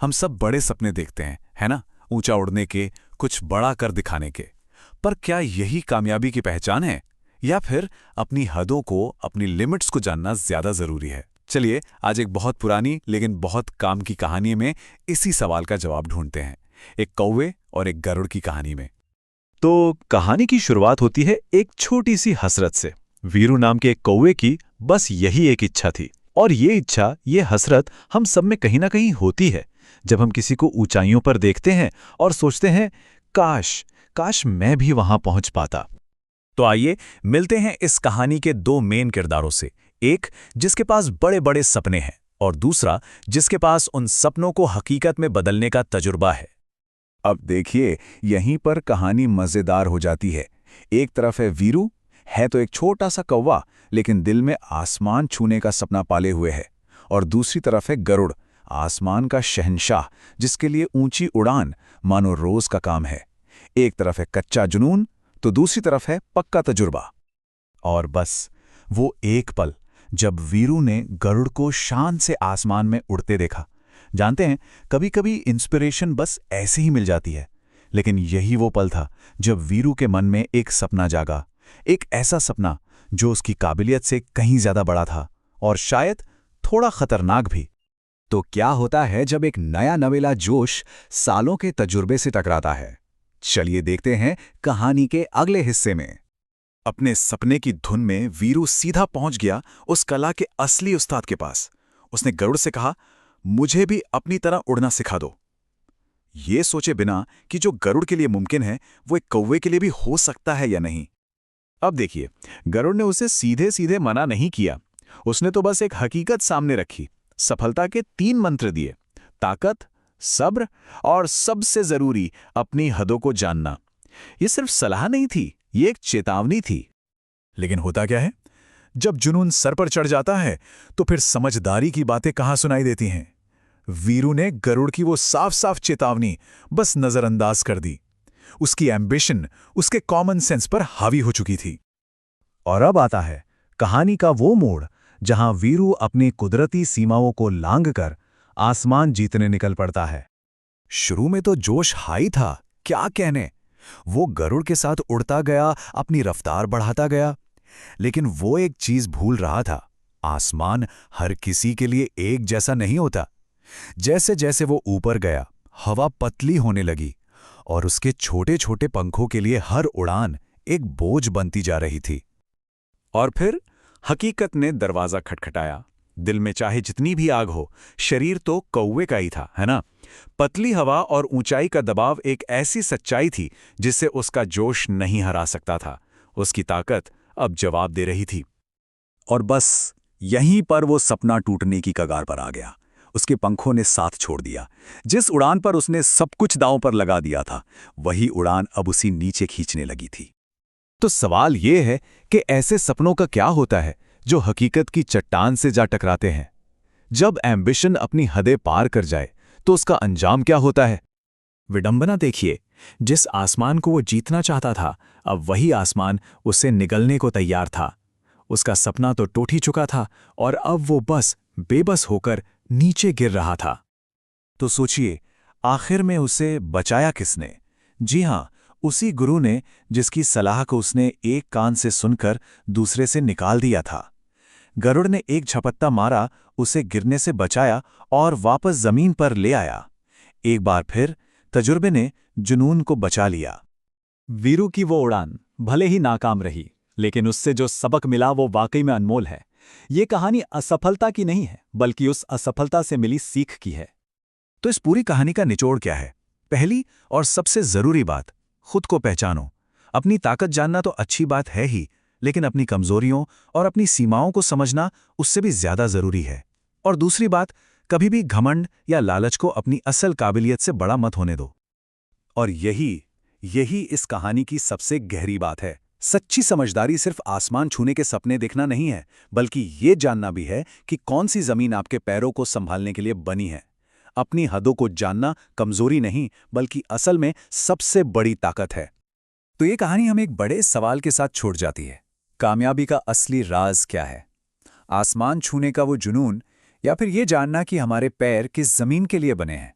हम सब बड़े सपने देखते हैं, है ना? ऊंचा उड़ने के, कुछ बड़ा कर दिखाने के। पर क्या यही कामयाबी की पहचान है? या फिर अपनी हदों को, अपनी लिमिट्स को जानना ज्यादा जरूरी है? चलिए आज एक बहुत पुरानी लेकिन बहुत काम की कहानी में इसी सवाल का जवाब ढूंढते हैं। एक कौवे और एक गरुड़ की कहानी में। तो कहानी की शुरुआत होती है एक छोटी सी हसरत से। वीरू नाम के एक कौवे की बस यही एक इच्छा थी। और ये इच्छा, ये हसरत हम सब में कहीं ना कहीं होती है। जब हम किसी को ऊंचाइयों पर देखते हैं और सोचते हैं, काश काश मैं भी वहां पहुंच पाता। तो आइए मिलते हैं इस कहानी के दो मेन किरदारों से। एक जिसके पास बड़े बड़े सपने हैं और दूसरा जिसके पास उन सपनों को हकीकत में बदलने का तजुर्बा है। अब देखिए, यहीं पर कहानी मजेदार हो जाती है। एक तरफ है वीरू, है तो एक छोटा सा कौवा, लेकिन दिल में आसमान छूने का सपना पाले हुए है। और दूसरी तरफ है गरुड़, आसमान का शहंशाह, जिसके लिए ऊंची उड़ान मानो रोज का काम है। एक तरफ है कच्चा जुनून, तो दूसरी तरफ है पक्का तजुर्बा। और बस वो एक पल जब वीरू ने गरुड़ को शान से आसमान में उड़ते देखा। जानते हैं, कभी कभी इंस्पिरेशन बस ऐसे ही मिल जाती है। लेकिन यही वो पल था जब वीरू के मन में एक सपना जागा। एक ऐसा सपना जो उसकी काबिलियत से कहीं ज्यादा बड़ा था और शायद थोड़ा खतरनाक भी। तो क्या होता है जब एक नया नवेला जोश सालों के तजुर्बे से टकराता है? चलिए देखते हैं कहानी के अगले हिस्से में। अपने सपने की धुन में वीरू सीधा पहुंच गया उस कला के असली उस्ताद के पास। उसने गरुड़ से कहा, मुझे भी अपनी तरह उड़ना सिखा दो। ये सोचे बिना कि जो गरुड़ के लिए मुमकिन है वो एक कौवे के लिए भी हो सकता है या नहीं। अब देखिए, गरुड़ ने उसे सीधे सीधे मना नहीं किया। उसने तो बस एक हकीकत सामने रखी। सफलता के 3 मंत्र दिए: ताकत, सब्र और सबसे जरूरी अपनी हदों को जानना। ये सिर्फ सलाह नहीं थी, ये एक चेतावनी थी। लेकिन होता क्या है, जब जुनून सर पर चढ़ जाता है तो फिर समझदारी की बातें कहां सुनाई देती हैं। वीरू ने गरुड़ की वो साफ साफ चेतावनी बस नजरअंदाज कर दी। उसकी एम्बिशन उसके कॉमन सेंस पर हावी हो चुकी थी। और अब आता है कहानी का वो मोड़ जहां वीरू अपनी कुदरती सीमाओं को लांघकर आसमान जीतने निकल पड़ता है। शुरू में तो जोश हाई था, क्या कहने। वो गरुड़ के साथ उड़ता गया, अपनी रफ्तार बढ़ाता गया। लेकिन वो एक चीज भूल रहा था, आसमान हर किसी के लिए एक जैसा नहीं होता। जैसे जैसे वो ऊपर गया, हवा पतली होने लगी और उसके छोटे छोटे पंखों के लिए हर उड़ान एक बोझ बनती जा रही थी। और फिर हकीकत ने दरवाजा खटखटाया। दिल में चाहे जितनी भी आग हो, शरीर तो कौवे का ही था, है ना? पतली हवा और ऊंचाई का दबाव एक ऐसी सच्चाई थी जिससे उसका जोश नहीं हरा सकता था। उसकी ताकत अब जवाब दे रही थी। और बस यहीं पर वो सपना टूटने की कगार पर आ गया। उसके पंखों ने साथ छोड़ दिया। जिस उड़ान पर उसने सब कुछ दांव पर लगा दिया था, वही उड़ान अब उसी नीचे खींचने लगी थी। तो सवाल ये है कि ऐसे सपनों का क्या होता है जो हकीकत की चट्टान से जा टकराते हैं? जब एम्बिशन अपनी हदें पार कर जाए तो उसका अंजाम क्या होता है? विडंबना देखिए, जिस आसमान को वो जीतना चाहता था, अब वही आसमान उससे निगलने को तैयार था। उसका सपना तो टूट ही चुका था और अब वो बस बेबस होकर नीचे गिर रहा था। तो सोचिए, आखिर में उसे बचाया किसने? जी हां, उसी गुरु ने जिसकी सलाह को उसने एक कान से सुनकर दूसरे से निकाल दिया था। गरुड़ ने एक झपट्टा मारा, उसे गिरने से बचाया और वापस जमीन पर ले आया। एक बार फिर तजुर्बे ने जुनून को बचा लिया। वीरू की वो उड़ान भले ही नाकाम रही, लेकिन उससे जो सबक मिला वो वाकई में अनमोल है। ये कहानी असफलता की नहीं है, बल्कि उस असफलता से मिली सीख की है। तो इस पूरी कहानी का निचोड़ क्या है? पहली और सबसे जरूरी बात, खुद को पहचानो। अपनी ताकत जानना तो अच्छी बात है ही, लेकिन अपनी कमजोरियों और अपनी सीमाओं को समझना उससे भी ज्यादा जरूरी है। और दूसरी बात, कभी भी घमंड या लालच को अपनी असल काबिलियत से बड़ा मत होने दो। और यही इस कहानी की सबसे गहरी बात है। सच्ची समझदारी सिर्फ आसमान छूने के सपने देखना नहीं है, बल्कि ये जानना भी है कि कौन सी जमीन आपके पैरों को संभालने के लिए बनी है। अपनी हदों को जानना कमजोरी नहीं, बल्कि असल में सबसे बड़ी ताकत है। तो ये कहानी हमें एक बड़े सवाल के साथ छोड़ जाती है। कामयाबी का असली राज क्या है? आसमान छूने का वो जुनून, या फिर ये जानना कि हमारे पैर किस जमीन के लिए बने हैं?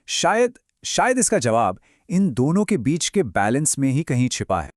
शायद इसका जवाब इन दोनों के बीच के बैलेंस में ही कहीं छिपा है।